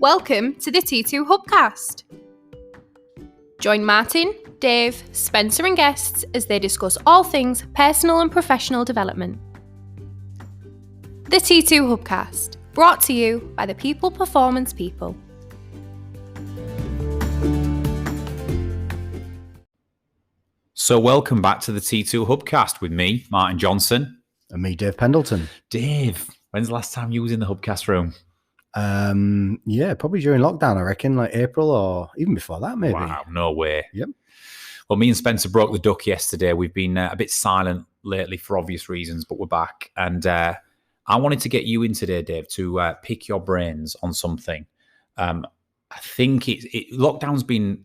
Welcome to the T2 Hubcast. Join Martin, Dave, Spencer and guests as they discuss all things personal and professional development. The T2 Hubcast, brought to you by the People Performance People. So welcome back to the T2 Hubcast with me, Martin Johnson. And me, Dave Pendleton. Dave, when's the last time you was in the Hubcast room? Yeah, probably during lockdown, I reckon, like April or even before that, maybe. Wow, no way. Yep. Well, me and Spencer broke the duck yesterday. We've been a bit silent lately for obvious reasons, but we're back. And I wanted to get you in today, Dave, to pick your brains on something. I think lockdown's been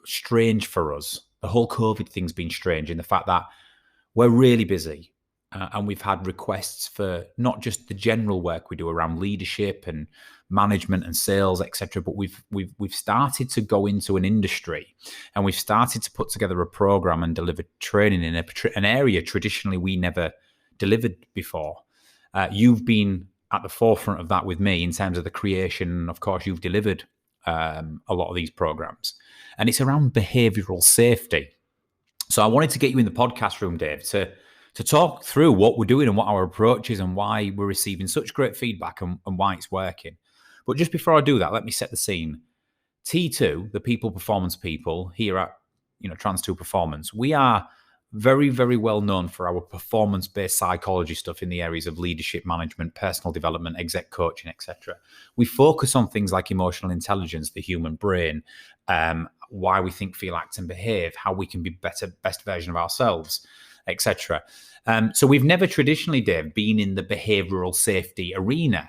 strange for us. The whole COVID thing's been strange in the fact that we're really busy. And we've had requests for not just the general work we do around leadership and management and sales, etc. But we've started to go into an industry, and we've started to put together a program and deliver training in an area traditionally we never delivered before. You've been at the forefront of that with me in terms of the creation. Of course, you've delivered a lot of these programs, and it's around behavioural safety. So I wanted to get you in the podcast room, Dave, to talk through what we're doing and what our approach is and why we're receiving such great feedback and why it's working. But just before I do that, let me set the scene. T2, the People Performance People here at Trans2 Performance, we are very, very well known for our performance-based psychology stuff in the areas of leadership, management, personal development, exec coaching, etc. We focus on things like emotional intelligence, the human brain, why we think, feel, act, and behave, how we can be best version of ourselves, etc. So we've never traditionally, Dave, been in the behavioural safety arena.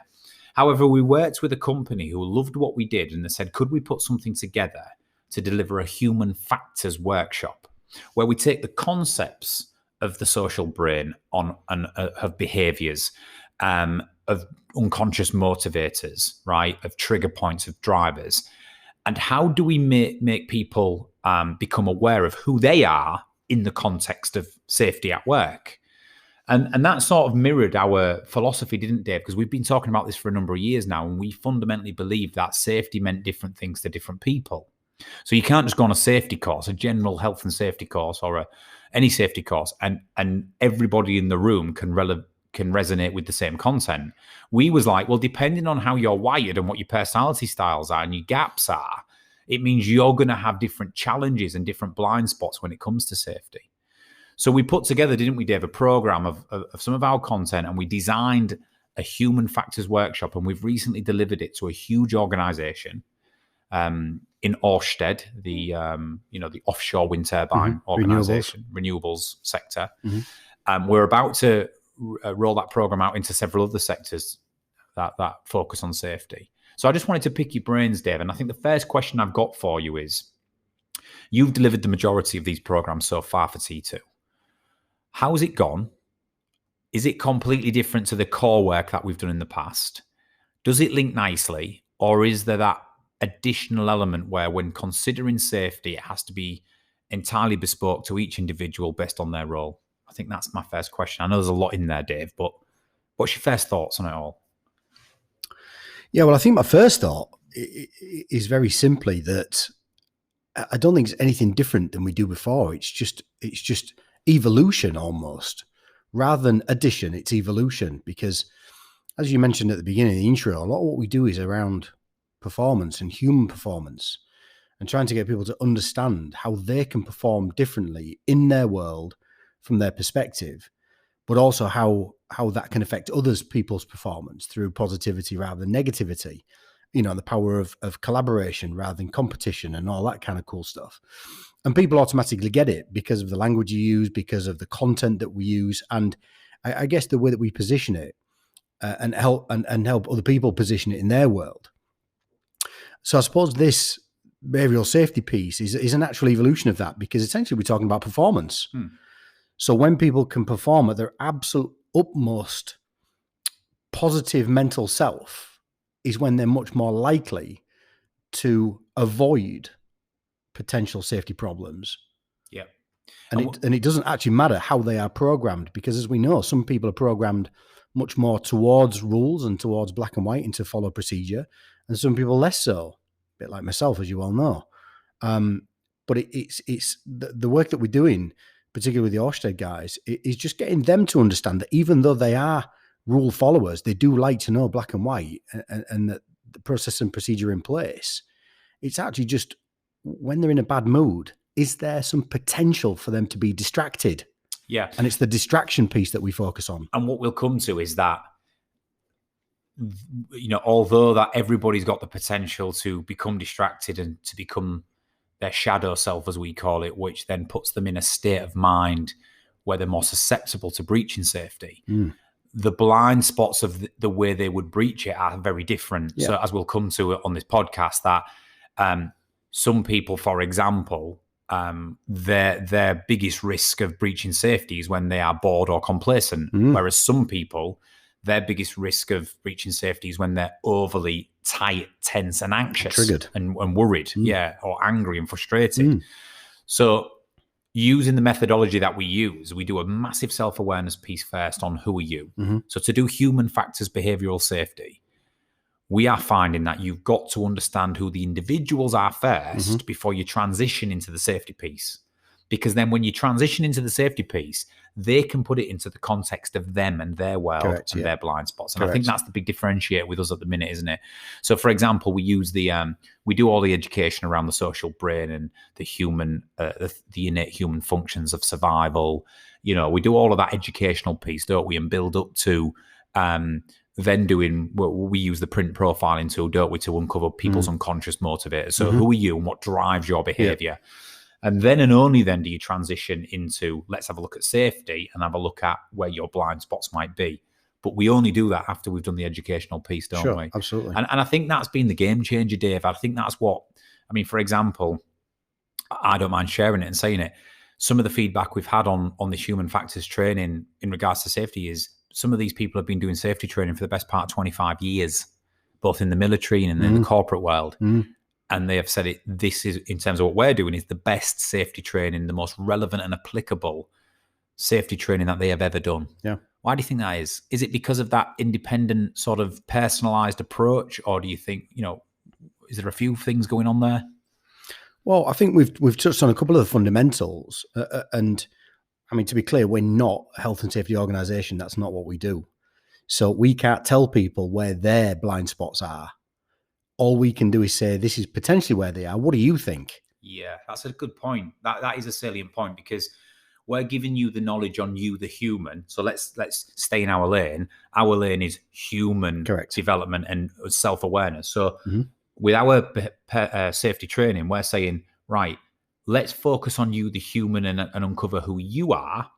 However, we worked with a company who loved what we did, and they said, could we put something together to deliver a human factors workshop where we take the concepts of the social brain of behaviours, of unconscious motivators, right, of trigger points, of drivers, and how do we make people become aware of who they are in the context of safety at work. And that sort of mirrored our philosophy, didn't it, Dave? Because we've been talking about this for a number of years now, and we fundamentally believe that safety meant different things to different people. So you can't just go on a safety course, a general health and safety course or any safety course, and everybody in the room can resonate with the same content. We was like, well, depending on how you're wired and what your personality styles are and your gaps are, it means you're going to have different challenges and different blind spots when it comes to safety. So we put together, didn't we, Dave, a program of some of our content, and we designed a human factors workshop, and we've recently delivered it to a huge organization in Ørsted, the offshore wind turbine organization, renewables sector. Mm-hmm. We're about to roll that program out into several other sectors that focus on safety. So I just wanted to pick your brains, Dave, and I think the first question I've got for you is, you've delivered the majority of these programs so far for T2. How's it gone? Is it completely different to the core work that we've done in the past? Does it link nicely? Or is there that additional element where when considering safety, it has to be entirely bespoke to each individual based on their role? I think that's my first question. I know there's a lot in there, Dave, but what's your first thoughts on it all? Yeah, well, I think my first thought is very simply that I don't think it's anything different than we do before. It's just evolution almost. Rather than addition, it's evolution. Because as you mentioned at the beginning of the intro, a lot of what we do is around performance and human performance and trying to get people to understand how they can perform differently in their world from their perspective, but also how that can affect others people's performance through positivity rather than negativity, the power of collaboration rather than competition and all that kind of cool stuff. And people automatically get it because of the language you use, because of the content that we use, and I guess the way that we position it and help other people position it in their world. So I suppose this behavioral safety piece is a natural evolution of that, because essentially we're talking about performance. So when people can perform at their absolute utmost positive mental self is when they're much more likely to avoid potential safety problems. Yeah. And it doesn't actually matter how they are programmed, because as we know, some people are programmed much more towards rules and towards black and white and to follow procedure. and some people less so, a bit like myself, as you all know. But it's the work that we're doing, particularly with the Orsted guys, is just getting them to understand that even though they are rule followers, they do like to know black and white and that the process and procedure in place. It's actually just when they're in a bad mood, is there some potential for them to be distracted? Yeah. And it's the distraction piece that we focus on. And what we'll come to is that, although that everybody's got the potential to become distracted and to become their shadow self, as we call it, which then puts them in a state of mind where they're more susceptible to breaching safety. The blind spots of the way they would breach it are very different. Yeah. So as we'll come to on this podcast, that some people, for example, their biggest risk of breaching safety is when they are bored or complacent, whereas some people, their biggest risk of breaching safety is when they're overly tight, tense, and anxious, triggered, and worried, or angry and frustrated. So using the methodology that we use, we do a massive self-awareness piece first on who are you. So to do human factors behavioural safety, we are finding that you've got to understand who the individuals are first before you transition into the safety piece. Because then when you transition into the safety piece, they can put it into the context of them and their world and their blind spots. And I think that's the big differentiator with us at the minute, isn't it? So for example, we use we do all the education around the social brain and the human, the innate human functions of survival. We do all of that educational piece, don't we? And build up to, then doing what we use the print profiling tool, don't we, to uncover people's unconscious motivators. So who are you and what drives your behavior? And then and only then do you transition into, let's have a look at safety and have a look at where your blind spots might be. But we only do that after we've done the educational piece, don't we? Absolutely. And I think that's been the game changer, Dave. I think that's what, for example, I don't mind sharing it and saying it. Some of the feedback we've had on this human factors training in regards to safety is some of these people have been doing safety training for the best part of 25 years, both in the military and in the corporate world. And they have said this is, in terms of what we're doing, is the best safety training, the most relevant and applicable safety training that they have ever done. Yeah. Why do you think that is? Is it because of that independent sort of personalized approach? Or do you think, is there a few things going on there? Well, I think we've touched on a couple of the fundamentals. And to be clear, we're not a health and safety organization. That's not what we do. So we can't tell people where their blind spots are. All we can do is say, this is potentially where they are. What do you think? Yeah, that's a good point. That is a salient point, because we're giving you the knowledge on you, the human. So let's stay in our lane. Our lane is human development and self-awareness. So with our safety training, we're saying, right, let's focus on you, the human, and uncover who you are,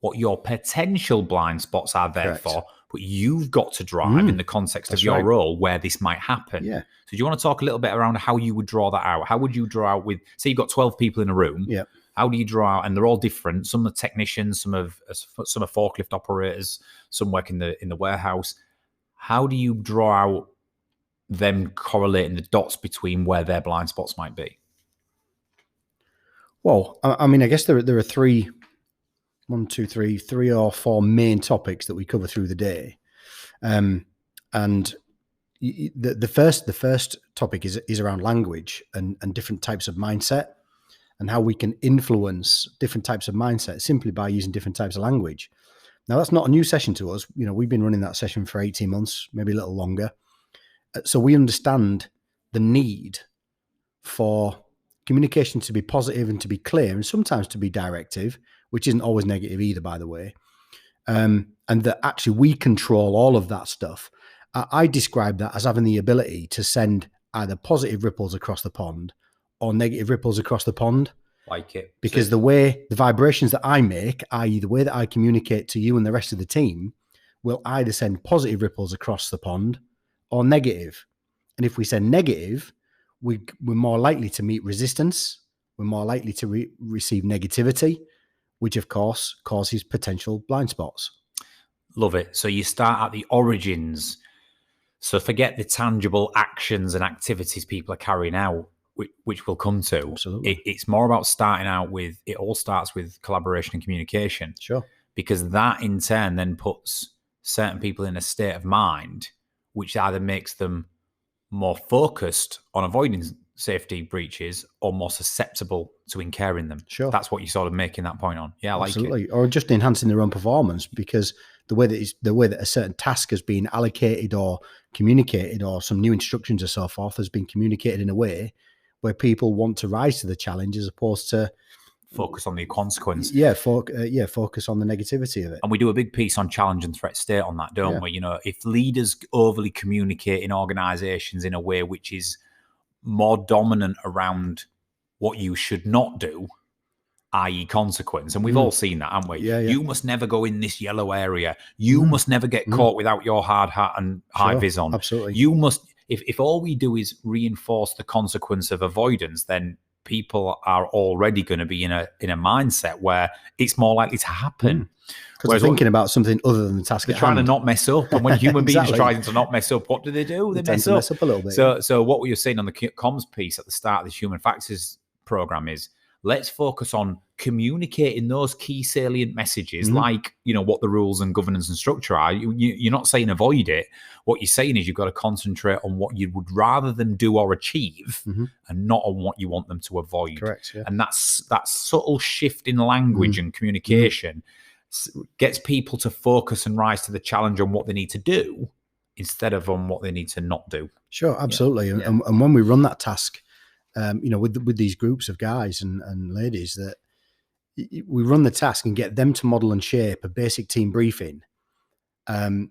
what your potential blind spots are there for, but you've got to drive in the context of your role where this might happen. Yeah. So do you want to talk a little bit around how you would draw that out? How would you draw out with, say you've got 12 people in a room. Yeah. How do you draw out? And they're all different. Some are technicians, some are forklift operators, some work in the warehouse. How do you draw out them correlating the dots between where their blind spots might be? Well, I guess there are three or four main topics that we cover through the day. And the first topic is around language and different types of mindset, and how we can influence different types of mindset simply by using different types of language. Now, that's not a new session to us. We've been running that session for 18 months, maybe a little longer. So we understand the need for communication to be positive and to be clear, and sometimes to be directive, which isn't always negative either, by the way. And that actually we control all of that stuff. I describe that as having the ability to send either positive ripples across the pond or negative ripples across the pond. Like it. Because the vibrations that I make, i.e. the way that I communicate to you and the rest of the team, will either send positive ripples across the pond or negative. And if we send negative, we're more likely to meet resistance. We're more likely to receive negativity, which of course causes potential blind spots. Love it. So you start at the origins. So forget the tangible actions and activities people are carrying out, which we'll come to. Absolutely. It's more about starting out with, it all starts with collaboration and communication. Sure. Because that in turn then puts certain people in a state of mind, which either makes them more focused on avoiding safety breaches or more susceptible to incurring them. Sure. That's what you're sort of making that point on. Yeah, I Absolutely. like it. Or just enhancing their own performance, because the way that a certain task has been allocated or communicated, or some new instructions or so forth has been communicated in a way where people want to rise to the challenge as opposed to focus on the consequence. Focus on the negativity of it. And we do a big piece on challenge and threat state on that, don't we? You know, if leaders overly communicate in organizations in a way which is more dominant around what you should not do, i.e. consequence, and we've all seen that, haven't we? Yeah. You must never go in this yellow area. You must never get caught without your hard hat and high vis on. Absolutely. You must, if all we do is reinforce the consequence of avoidance, then people are already going to be in a mindset where it's more likely to happen. Because they're thinking about something other than the task they're trying to not mess up. And when human beings are trying to not mess up, what do? They mess up a little bit. So what we were saying on the comms piece at the start of the human factors program is, let's focus on communicating those key salient messages, like, you know, what the rules and governance and structure are. You're not saying avoid it. What you're saying is you've got to concentrate on what you would rather them do or achieve, and not on what you want them to avoid. Correct. Yeah. And that subtle shift in language and communication gets people to focus and rise to the challenge on what they need to do instead of on what they need to not do. Sure, absolutely. Yeah. And when we run that task, you know, with these groups of guys and ladies, that we run the task and get them to model and shape a basic team briefing, and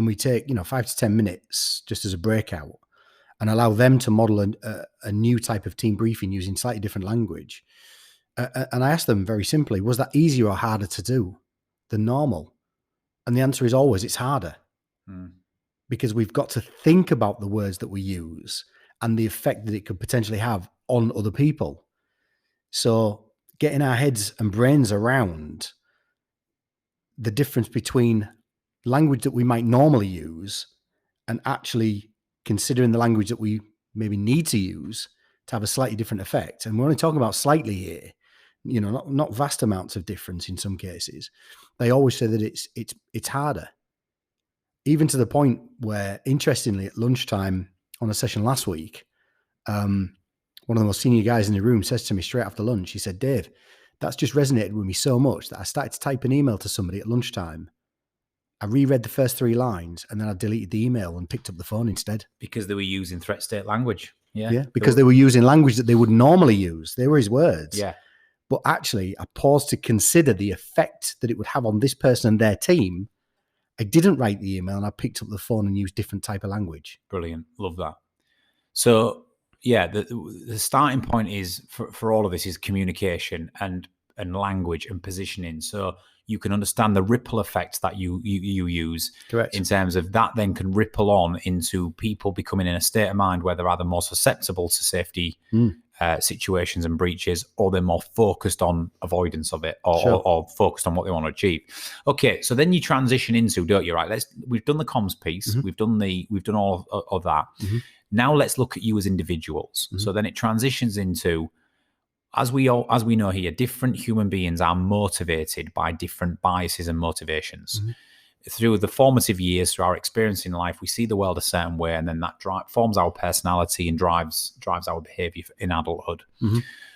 we take, you know, 5 to 10 minutes just as a breakout, and allow them to model a new type of team briefing using slightly different language. And I asked them very simply, was that easier or harder to do than normal? And the answer is always, it's harder, because we've got to think about the words that we use and the effect that it could potentially have on other people. So getting our heads and brains around the difference between language that we might normally use and actually considering the language that we maybe need to use to have a slightly different effect. And we're only talking about slightly here, you know, not vast amounts of difference in some cases. They always say that it's harder, even to the point where, interestingly, at lunchtime on a session last week, one of the most senior guys in the room says to me straight after lunch, he said, "Dave, that's just resonated with me so much that I started to type an email to somebody at lunchtime. I reread the first 3 lines and then I deleted the email and picked up the phone instead." Because they were using threat state language. Yeah, because they were using language that they would normally use. They were his words. Yeah. But actually, I paused to consider the effect that it would have on this person and their team. I didn't write the email and I picked up the phone and used different type of language. Brilliant. Love that. So, yeah, the starting point is for all of this is communication and language and positioning. So you can understand the ripple effect that you use. Correct. In terms of that then can ripple on into people becoming in a state of mind where they're either more susceptible to safety situations and breaches, or they're more focused on avoidance of it, or focused on what they want to achieve. Okay, so then you transition into, don't you? Right, we've done the comms piece, we've done all of that. Now let's look at you as individuals. So then it transitions into, as we know here, different human beings are motivated by different biases and motivations. Through the formative years, through our experience in life, we see the world a certain way, and then that forms our personality and drives our behavior in adulthood.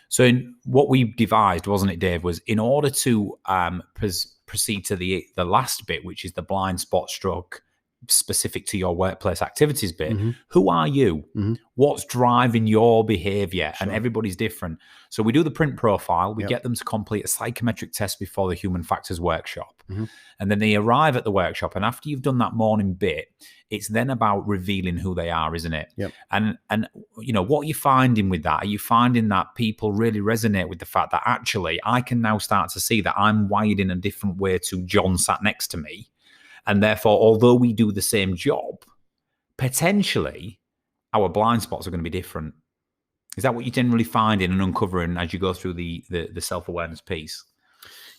So in what we devised, wasn't it, Dave, was in order to proceed to the last bit, which is the blind spot stroke specific to your workplace activities bit. Who are you? What's driving your behavior? And everybody's different. So we do the print profile. We get them to complete a psychometric test before the human factors workshop. And then they arrive at the workshop. And after you've done that morning bit, it's then about revealing who they are, isn't it? And you know, what are you finding with that? Are you finding that people really resonate with the fact that actually I can now start to see that I'm wired in a different way to John sat next to me? And therefore, although we do the same job, potentially our blind spots are going to be different. Is that what you're generally finding and uncovering as you go through the self-awareness piece?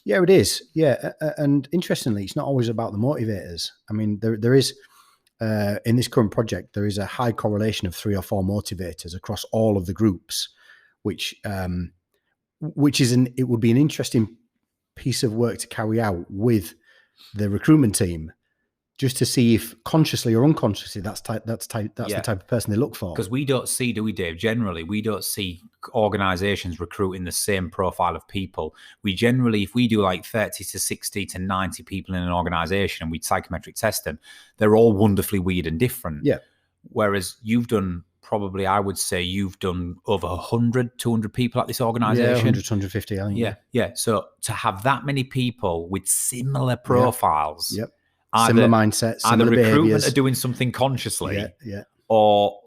Yeah, it is. Yeah. And interestingly, it's not always about the motivators. I mean, there is, in this current project, there is a high correlation of 3 or 4 motivators across all of the groups, which it would be an interesting piece of work to carry out with the recruitment team, just to see if consciously or unconsciously that's the type of person they look for. Because we don't see, do we, Dave? Generally, we don't see organizations recruiting the same profile of people. We generally, if we do like 30 to 60 to 90 people in an organization and we psychometric test them, they're all wonderfully weird and different. Yeah. Whereas you've done probably, I would say you've done over 100, 200 people at this organization. Yeah, 100, 150, I think. Yeah. So to have that many people with similar profiles. Yep. Similar mindsets, similar recruitment behaviors. Are doing something consciously, or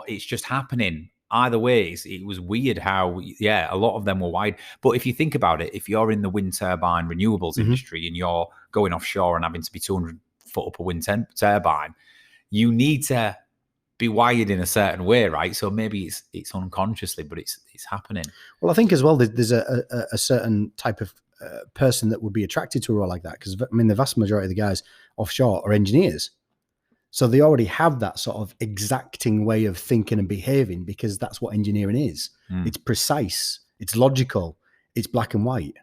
it's just happening. Either way, it was weird how, a lot of them were wide. But if you think about it, if you're in the wind turbine renewables industry and you're going offshore and having to be 200 foot up a wind turbine, you need to be wired in a certain way, right? So maybe it's unconsciously, but it's happening. Well, I think as well, there's a certain type of person that would be attracted to a role like that, because I mean the vast majority of the guys offshore are engineers, so they already have that sort of exacting way of thinking and behaving, because that's what engineering is. It's precise, it's logical, it's black and white,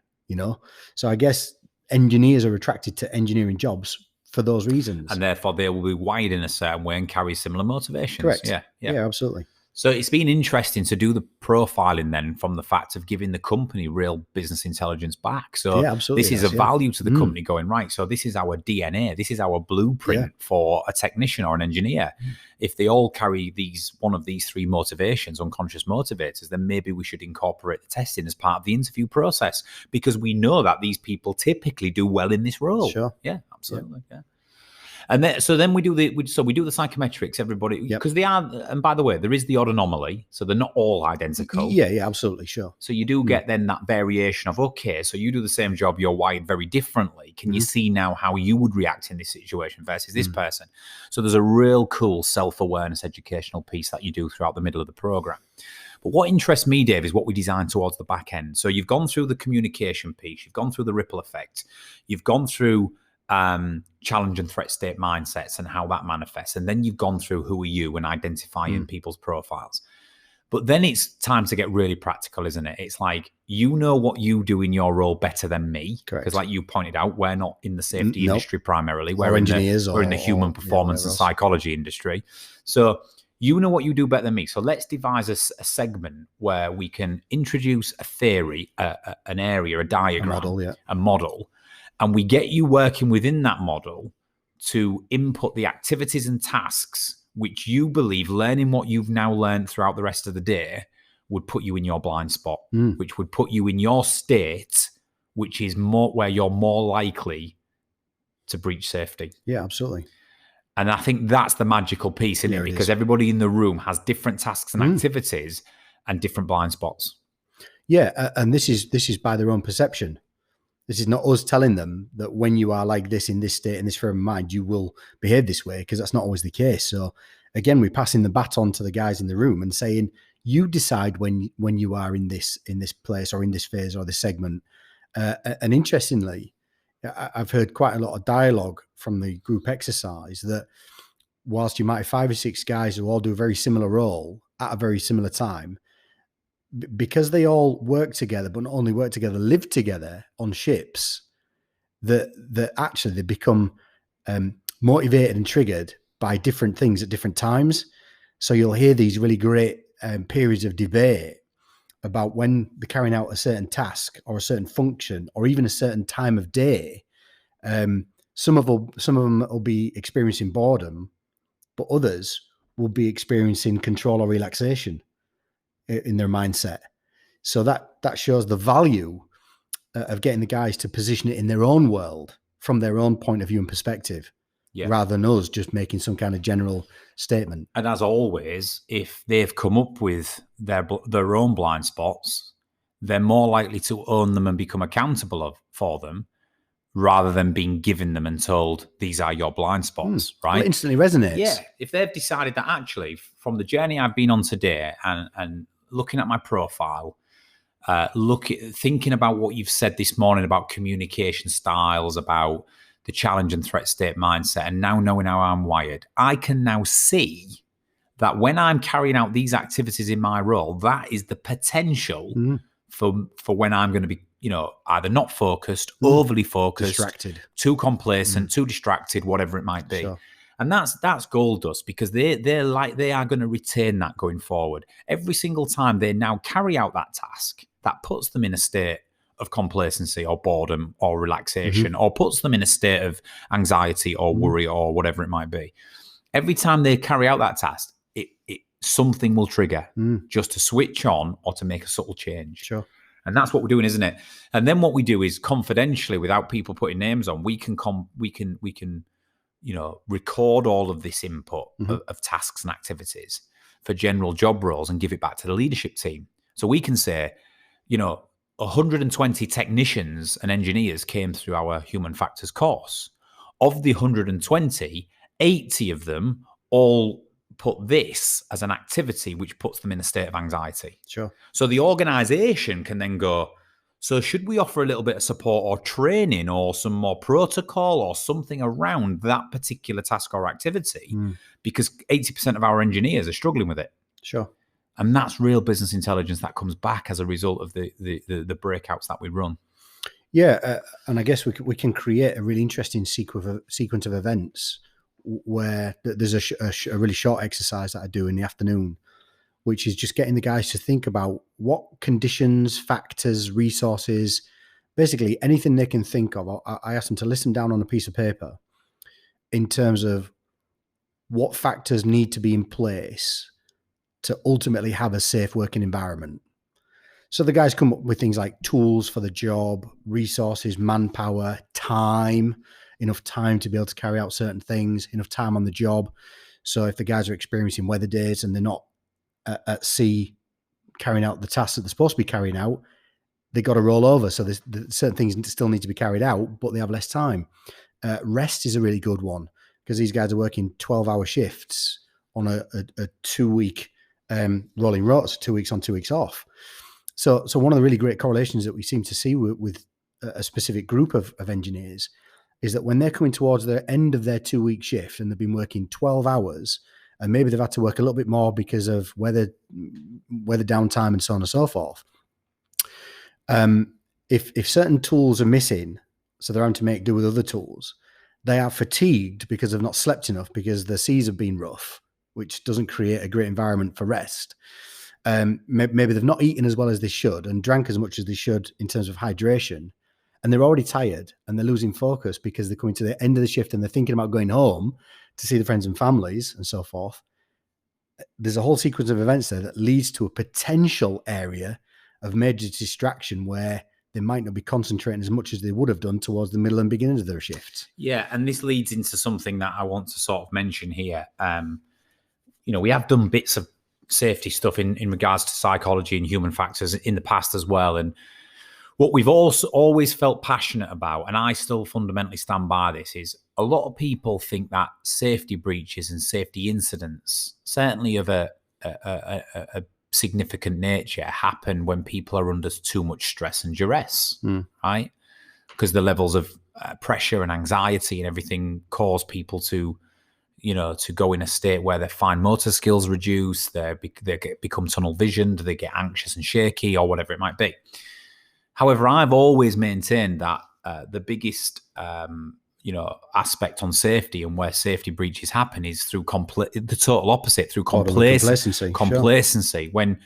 so I guess engineers are attracted to engineering jobs for those reasons, and therefore they will be wired in a certain way and carry similar motivations. Correct. Yeah, absolutely. So it's been interesting to do the profiling then from the fact of giving the company real business intelligence back. So this is a value to the company going, right, so this is our DNA. This is our blueprint for a technician or an engineer. If they all carry one of these three motivations, unconscious motivators, then maybe we should incorporate the testing as part of the interview process, because we know that these people typically do well in this role. Sure. Yeah, absolutely. Yeah. And then we do the psychometrics, everybody, because they are, and by the way, there is the odd anomaly, so they're not all identical. Yeah, absolutely, sure. So you do get then that variation of, okay, so you do the same job, you're wired very differently. Can you see now how you would react in this situation versus this person? So there's a real cool self-awareness educational piece that you do throughout the middle of the program. But what interests me, Dave, is what we design towards the back end. So you've gone through the communication piece, you've gone through the ripple effect, you've gone through challenge and threat state mindsets and how that manifests. And then you've gone through who are you and identifying people's profiles. But then it's time to get really practical, isn't it? It's like, what you do in your role better than me. Correct. Because like you pointed out, we're not in the safety industry primarily. We're engineers. We're in the human performance and psychology industry. So you know what you do better than me. So let's devise a segment where we can introduce a theory, an area, a diagram, a model. And we get you working within that model to input the activities and tasks which you believe, learning what you've now learned throughout the rest of the day, would put you in your blind spot, which would put you in your state, which is where you're more likely to breach safety. Yeah, absolutely. And I think that's the magical piece, isn't it? Because everybody in the room has different tasks and activities and different blind spots. Yeah, and this is by their own perception. This is not us telling them that when you are like this in this state, in this frame of mind, you will behave this way, because that's not always the case. So again, we're passing the baton to the guys in the room and saying, you decide when you are in this place or in this phase or this segment. And interestingly, I've heard quite a lot of dialogue from the group exercise that whilst you might have 5 or 6 guys who all do a very similar role at a very similar time, because they all work together, but not only work together, live together on ships, that actually they become motivated and triggered by different things at different times. So you'll hear these really great periods of debate about when they're carrying out a certain task or a certain function or even a certain time of day. Some of them will be experiencing boredom, but others will be experiencing control or relaxation in their mindset. So that shows the value of getting the guys to position it in their own world from their own point of view and perspective, rather than us just making some kind of general statement. And as always, if they've come up with their own blind spots, they're more likely to own them and become accountable for them, rather than being given them and told, these are your blind spots, right? Well, it instantly resonates. Yeah. If they've decided that actually, from the journey I've been on today and looking at my profile, thinking about what you've said this morning about communication styles, about the challenge and threat state mindset, and now knowing how I'm wired, I can now see that when I'm carrying out these activities in my role, that is the potential for when I'm going to be, either not focused, overly focused, distracted, too complacent, too distracted, whatever it might be. Sure. And that's gold dust, because they are going to retain that going forward. Every single time they now carry out that task, that puts them in a state of complacency or boredom or relaxation, or puts them in a state of anxiety or worry or whatever it might be. Every time they carry out that task, it something will trigger just to switch on or to make a subtle change. Sure. And that's what we're doing, isn't it? And then what we do is, confidentially, without people putting names on, we can record all of this input of tasks and activities for general job roles and give it back to the leadership team. So we can say, 120 technicians and engineers came through our human factors course. Of the 120, 80 of them all put this as an activity which puts them in a state of anxiety. Sure. So the organization can then go, so should we offer a little bit of support or training or some more protocol or something around that particular task or activity? Because 80% of our engineers are struggling with it. Sure. And that's real business intelligence that comes back as a result of the breakouts that we run. Yeah, and I guess we can create a really interesting sequence of events where there's a really short exercise that I do in the afternoon, which is just getting the guys to think about what conditions, factors, resources, basically anything they can think of. I ask them to list them down on a piece of paper in terms of what factors need to be in place to ultimately have a safe working environment. So the guys come up with things like tools for the job, resources, manpower, time, enough time to be able to carry out certain things, enough time on the job. So if the guys are experiencing weather days and they're not at sea carrying out the tasks that they're supposed to be carrying out, they got to roll over. So there's certain things still need to be carried out, but they have less time. Rest is a really good one, because these guys are working 12-hour shifts on a 2-week rolling rotas, 2 weeks on, 2 weeks off. So one of the really great correlations that we seem to see with a specific group of engineers is that when they're coming towards the end of their 2-week shift and they've been working 12 hours, and maybe they've had to work a little bit more because of weather downtime and so on and so forth. If certain tools are missing, so they're having to make do with other tools, they are fatigued because they've not slept enough, because the seas have been rough, which doesn't create a great environment for rest. Maybe they've not eaten as well as they should and drank as much as they should in terms of hydration, and they're already tired and they're losing focus because they're coming to the end of the shift and they're thinking about going home to see the friends and families and so forth. There's a whole sequence of events there that leads to a potential area of major distraction where they might not be concentrating as much as they would have done towards the middle and beginning of their shifts. Yeah, and this leads into something that I want to sort of mention here. We have done bits of safety stuff in regards to psychology and human factors in the past as well. And what we've also always felt passionate about, and I still fundamentally stand by this, is a lot of people think that safety breaches and safety incidents, certainly of a significant nature, happen when people are under too much stress and duress, right? Because the levels of pressure and anxiety and everything cause people to go in a state where their fine motor skills reduce, they become tunnel visioned, they get anxious and shaky, or whatever it might be. However, I've always maintained that the biggest aspect on safety and where safety breaches happen is through the total opposite, through complacency. Complacency. Sure.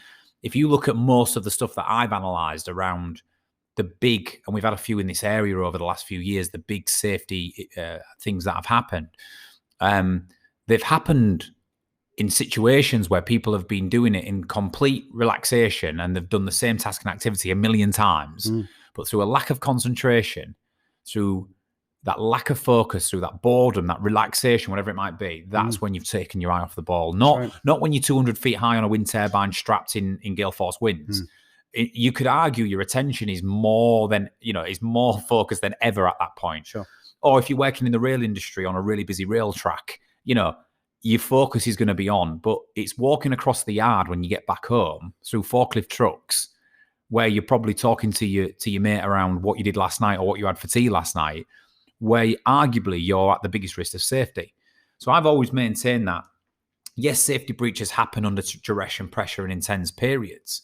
If you look at most of the stuff that I've analysed around the big, and we've had a few in this area over the last few years, the big safety things that have happened, they've happened in situations where people have been doing it in complete relaxation and they've done the same task and activity a million times, but through a lack of concentration, through that lack of focus, through that boredom, that relaxation, whatever it might be, that's when you've taken your eye off the ball. Not when you're 200 feet high on a wind turbine strapped in gale force winds. You could argue your attention is more focused than ever at that point. Sure. Or if you're working in the rail industry on a really busy rail track, your focus is going to be on, but it's walking across the yard when you get back home through forklift trucks where you're probably talking to your mate around what you did last night or what you had for tea last night, where arguably you're at the biggest risk of safety. So I've always maintained that, yes, safety breaches happen under duress and pressure and intense periods,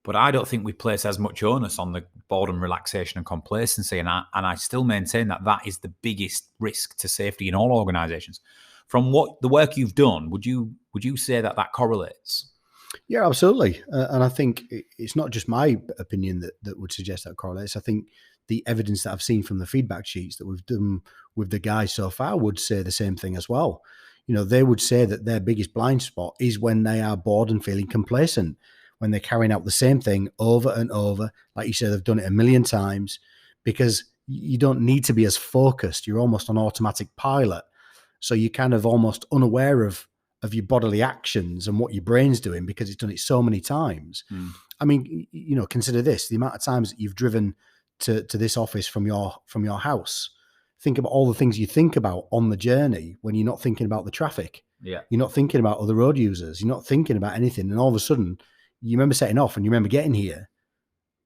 But I don't think we place as much onus on the boredom, relaxation, and complacency. And I still maintain that that is the biggest risk to safety in all organisations. From what the work you've done, would you say that correlates? Yeah, absolutely. And I think it's not just my opinion that would suggest that correlates. I think the evidence that I've seen from the feedback sheets that we've done with the guys so far would say the same thing as well. They would say that their biggest blind spot is when they are bored and feeling complacent, when they're carrying out the same thing over and over. Like you said, they've done it a million times, because you don't need to be as focused. You're almost on automatic pilot. So you're kind of almost unaware of your bodily actions and what your brain's doing, because it's done it so many times. I mean, consider this, the amount of times that you've driven to this office from your house. Think about all the things you think about on the journey when you're not thinking about the traffic. Yeah. You're not thinking about other road users. You're not thinking about anything. And all of a sudden, you remember setting off and you remember getting here,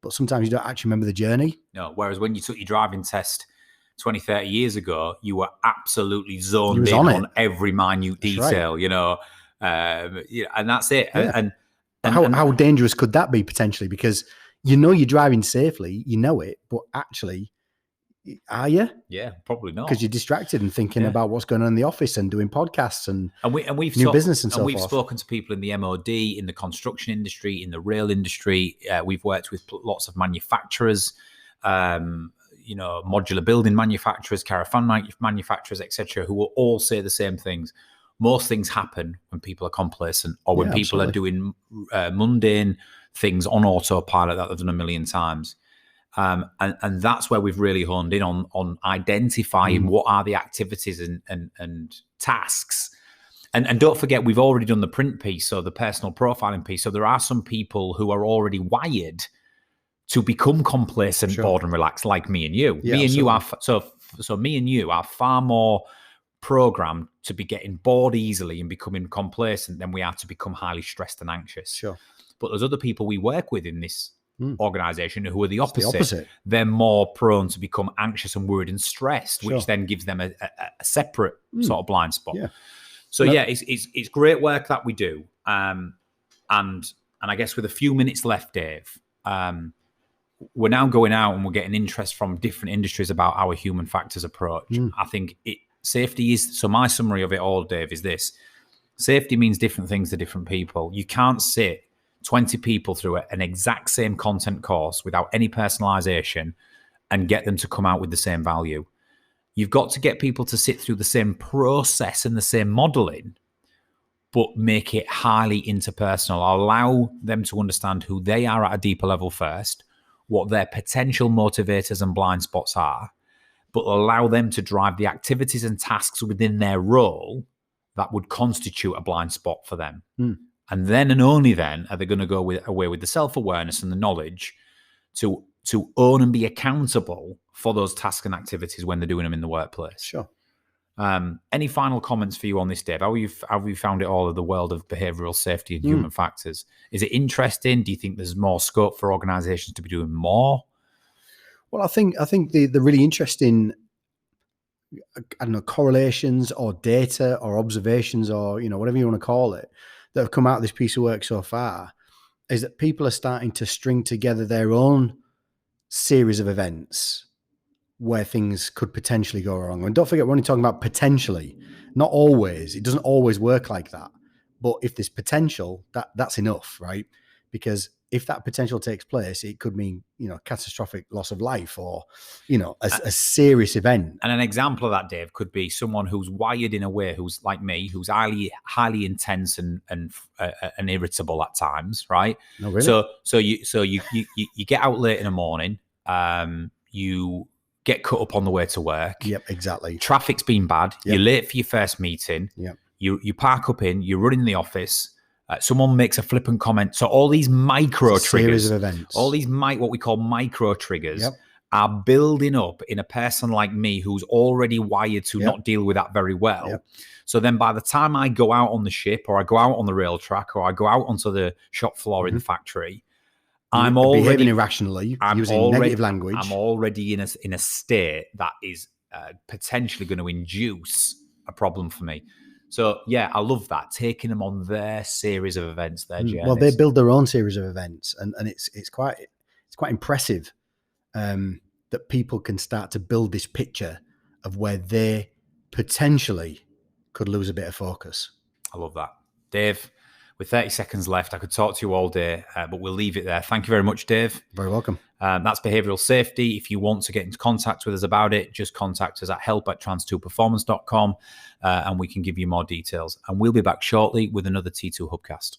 but sometimes you don't actually remember the journey. No, whereas when you took your driving test 20, 30 years ago, you were absolutely zoned in on every minute detail, right. And that's it. Yeah. And how dangerous could that be potentially? Because you're driving safely, but actually, are you? Yeah, probably not. Because you're distracted and thinking about what's going on in the office and doing podcasts and we've new business and so forth. We've spoken to people in the MOD, in the construction industry, in the rail industry. We've worked with lots of manufacturers, modular building manufacturers, caravan manufacturers, etc., who will all say the same things. Most things happen when people are complacent, or when people are doing mundane things on autopilot that they've done a million times. And that's where we've really honed in on identifying what are the activities and tasks. And don't forget, we've already done the print piece, so the personal profiling piece. So there are some people who are already wired to become complacent, bored and relaxed, like me and you. Yeah, Me and you are far more programmed to be getting bored easily and becoming complacent than we are to become highly stressed and anxious. Sure. But there's other people we work with in this organization who are the opposite. They're more prone to become anxious and worried and stressed, which then gives them a separate sort of blind spot. Yeah. So it's great work that we do. And I guess with a few minutes left, Dave, we're now going out and we're getting interest from different industries about our human factors approach. I think safety is, so my summary of it all, Dave, is this: safety means different things to different people. You can't sit 20 people through an exact same content course without any personalization and get them to come out with the same value. You've got to get people to sit through the same process and the same modeling, but make it highly interpersonal. Allow them to understand who they are at a deeper level first, what their potential motivators and blind spots are, but allow them to drive the activities and tasks within their role that would constitute a blind spot for them. And then and only then are they going to go away with the self-awareness and the knowledge to own and be accountable for those tasks and activities when they're doing them in the workplace. Sure. Any final comments for you on this, Dave? How have you found it all of the world of behavioural safety and human factors? Is it interesting? Do you think there's more scope for organisations to be doing more? Well, I think the really interesting, correlations or data or observations or, whatever you want to call it, that have come out of this piece of work so far is that people are starting to string together their own series of events where things could potentially go wrong. And don't forget, we're only talking about potentially, not always. It doesn't always work like that. But if there's potential, that's enough, right? Because if that potential takes place, it could mean, catastrophic loss of life or, a serious event. And an example of that, Dave, could be someone who's wired in a way, who's like me, who's highly intense and irritable at times, right? No, really? So you get out late in the morning, you get cut up on the way to work. Yep, exactly. Traffic's been bad. Yep. You're late for your first meeting. Yep. You park up you're running the office. Someone makes a flippant comment. So all these micro triggers, series of events, all these what we call micro triggers, yep, are building up in a person like me who's already wired to not deal with that very well. Yep. So then by the time I go out on the ship or I go out on the rail track or I go out onto the shop floor in the factory, I'm already behaving irrationally, using negative language. I'm already in a state that is potentially going to induce a problem for me. So yeah, I love that, taking them on their series of events, their journeys. Well, they build their own series of events, and it's quite impressive that people can start to build this picture of where they potentially could lose a bit of focus. I love that. Dave, with 30 seconds left, I could talk to you all day, but we'll leave it there. Thank you very much, Dave. Very welcome. That's behavioural safety. If you want to get into contact with us about it, just contact us at help@trans2performance.com and we can give you more details. And we'll be back shortly with another T2 Hubcast.